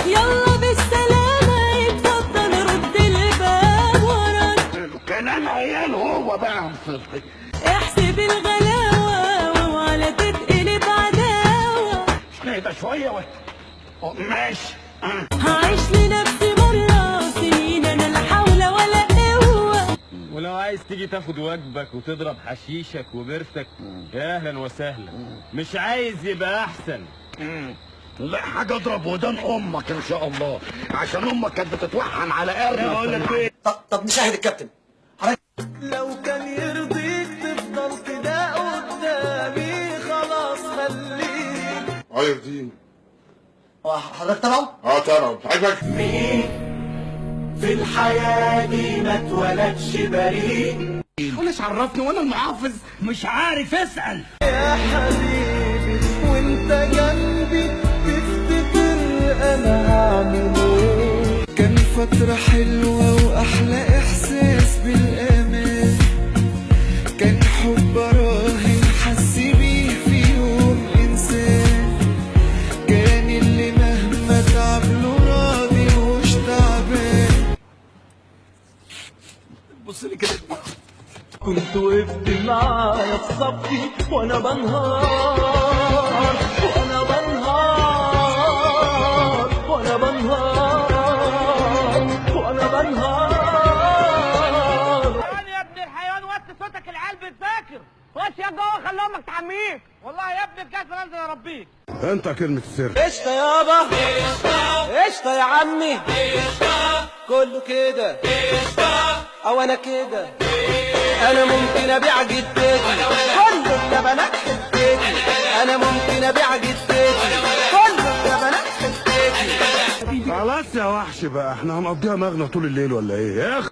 يلا بالسلامة اتفضل رد الباب وراك. كان انا عيال هو بقى. احسب الغلاوة وعلى تتقلب عداوة. اهدى شوية ماشي. هعيش لنفسي مرة سنين انا لا حول ولا قوة. ولو عايز تيجي تاخد واجبك وتضرب حشيشك وبرتك يا اهلا وسهلا. مش عايز يبقى احسن. لا حاجة اضرب ودان امك ان شاء الله، عشان امك كانت بتتوحن على قرنك. اقول لك ايه؟ طب نشاهد الكابتن. لو كان يرضيك تفضل كده قدامي خلاص خليك. يرضيني. حضرتك تبعه؟ تبعه. عاجبك؟ مين في الحياة دي ما اتولدش بريء؟ وليش عرفني وانا المحافظ مش عارف اسأل. يا حبيبي وانت جنبي تفتكر انا هعمل ايه؟ كان فترة حلوة واحلى احساس بالامان، كان حب راهن حس بيه في يوم انسان، كان اللي مهما تعب له راضي مش تعبان. بص لي كده. كنت وقفت معايا في صفي وانا بنهار وانا بنهار وانا بنهار وانا بنهار. يا ابن الحيوان وطي صوتك، العيال بتذاكر. خش يا جوه خلي امك تحميك. والله يا ابن الكسر انزل اربيك. انت كلمة السر. قشطة يابا قشطة يا عمي كله كده او انا كده. انا ممكن ابيع جدتي كل اللبنات حتتي. انا ممكن ابيع جدتي كل اللبنات حتتي. خلاص يا وحش بقى، احنا هنقضيها مغنى طول الليل ولا ايه يا اخي؟